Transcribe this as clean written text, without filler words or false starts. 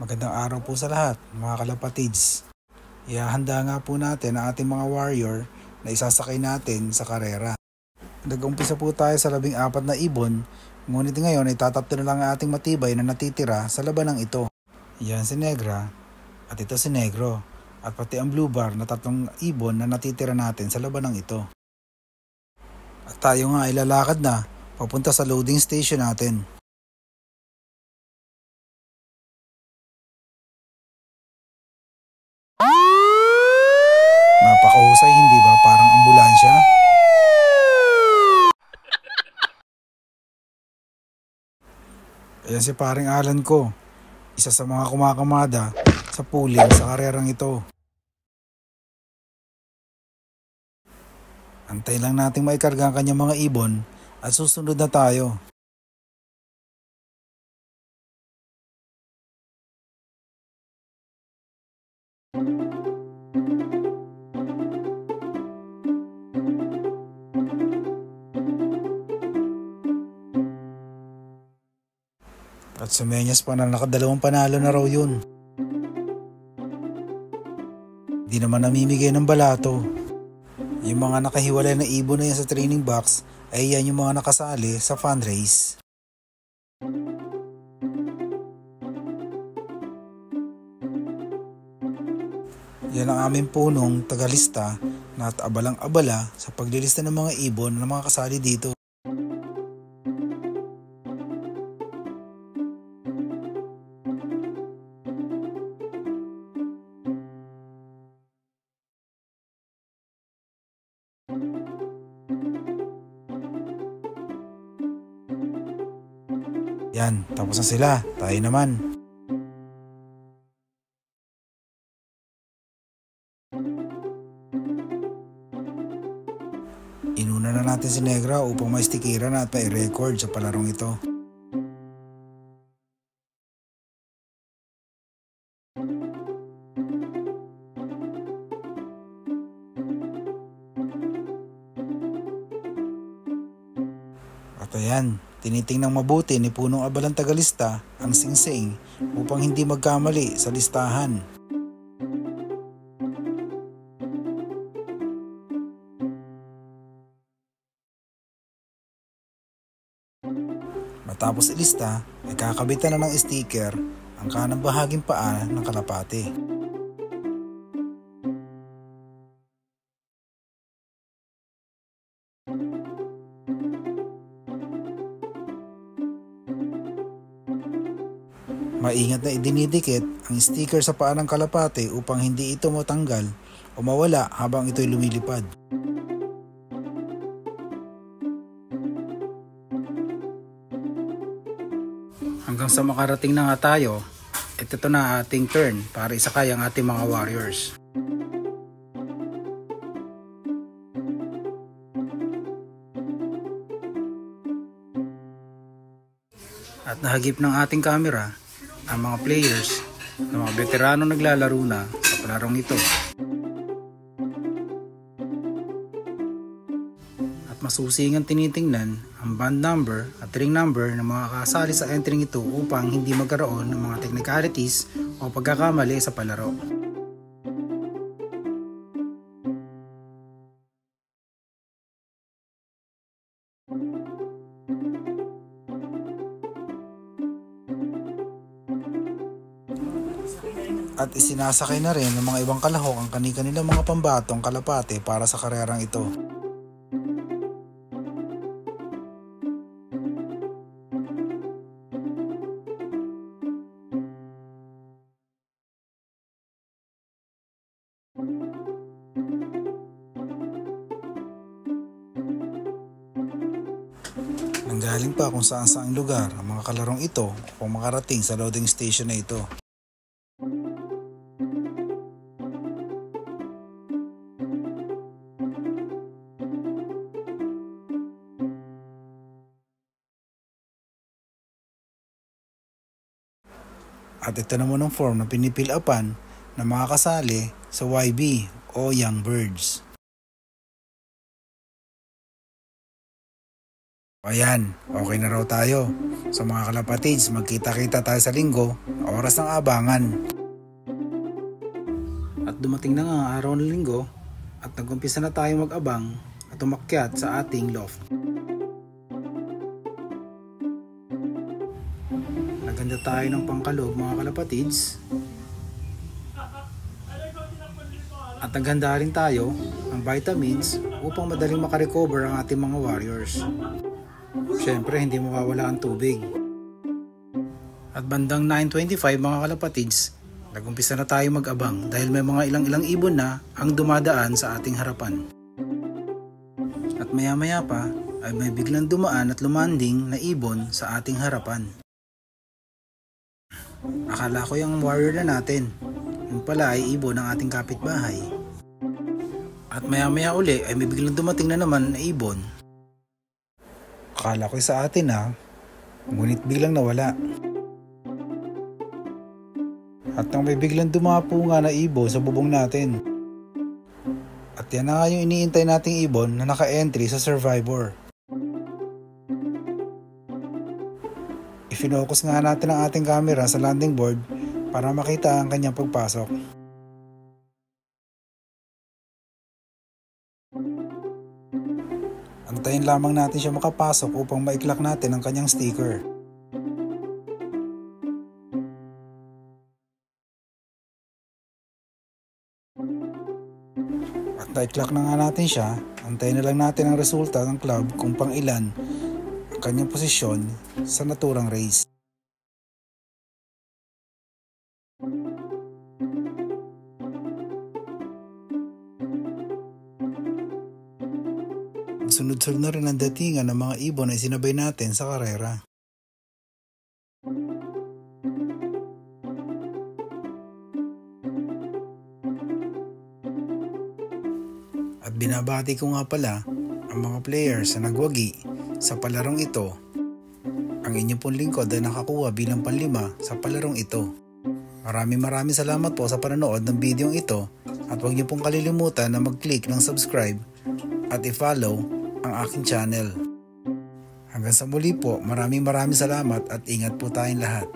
Magandang araw po sa lahat, mga kalapatids. Ihahanda nga po natin ang ating mga warrior na isasakay natin sa karera. Nag-umpisa po tayo sa 14 na ibon, ngunit ngayon ay tatatlo na lang ang ating matibay na natitira sa labanang ito. Yan si Negra, at ito si Negro, at pati ang blue bar na 3 ibon na natitira natin sa labanang ito. At tayo nga ay lalakad na papunta sa loading station natin. Napakahusay, hindi ba? Parang ambulansya. Ayan si paring Alan ko, isa sa mga kumakamada sa pooling sa karerang ito. Antay lang nating maikarga ang kanyang mga ibon at susunod na tayo. At sa Menyas pa na nakadalawang panalo na raw yun. Di naman namimigay ng balato. Yung mga nakahiwalay na ibon na yan sa training box ay yan yung mga nakasali sa fundraise. Yan ang aming punong tagalista na at abalang-abala sa paglilista ng mga ibon na mga kasali dito. Yan, tapos na sila. Tayo naman. Inuna na natin si Negra upang maistikiran at mai-record sa palarong ito. At ayan, tinitingnang mabuti ni punong abalang tagalista ang singsing upang hindi magkamali sa listahan. Matapos ilista, ay kakabitan na ng sticker ang kanang bahaging paa ng kalapate. Maingat na idinidikit ang sticker sa paa ng kalapate upang hindi ito matanggal o mawala habang ito'y lumilipad. Hanggang sa makarating na nga tayo, ito na ating turn para isakay ang ating mga warriors. At nahagip ng ating camera ang mga players ng mga veterano naglalaro na sa palarong ito. At masusingang tinitingnan ang band number at ring number ng mga kasali sa entering ito upang hindi magkaroon ng mga technicalities o pagkakamali sa palaro. At isinasakay na rin ng mga ibang kalahok ang kani-kanilang mga pambatong kalapate para sa karerang ito. Nanggaling pa kung saan saang lugar ang mga kalarong ito upang makarating sa loading station na ito. At ito naman ang form na pinipill-upan ng mga kasali sa YB o Young Birds. Ayan, okay na raw tayo. So mga kalapatids, magkita-kita tayo sa linggo, oras ng abangan. At dumating na nga ang araw ng linggo at nag-umpisa na tayo mag-abang at umakyat sa ating loft. Naganda tayo ng pangkalog mga kalapatids. At naghanda rin tayo ng vitamins upang madaling makarecover ang ating mga warriors. Siyempre hindi mawawala ang tubig. At bandang 9:25 mga kalapatids, nag-umpisa na tayo mag-abang dahil may mga ilang ibon na ang dumadaan sa ating harapan. At maya-maya pa ay may biglang dumaan at lumanding na ibon sa ating harapan. Akala ko yung warrior na natin, yung pala ay ibon ng ating kapitbahay. At maya-maya uli ay may biglang dumating na naman na ibon. Akala ko sa atin ngunit biglang nawala. At nang may biglang dumapo nga na ibon sa bubong natin. At yan na nga yung iniintay nating ibon na naka-entry sa Survivor. I-focus nga natin ang ating camera sa landing board para makita ang kanyang pagpasok. Antayin lamang natin siya makapasok upang maiklak natin ang kanyang sticker. At na-click na nga natin siya, antayin na lang natin ang resulta ng club kung pang ilan ang kanyang posisyon sa naturang race. Sunod-sunod na rin ang datingan ng mga ibon na sinabay natin sa karera. At binabati ko nga pala ang mga players na nagwagi sa palarong ito. Ang inyong pong lingkod ay nakakuha bilang panlima sa palarong ito. Maraming salamat po sa panonood ng video ito at huwag niyo pong kalilimutan na mag-click ng subscribe at i-follow ang aking channel. Hanggang sa muli po, maraming salamat at ingat po tayong lahat.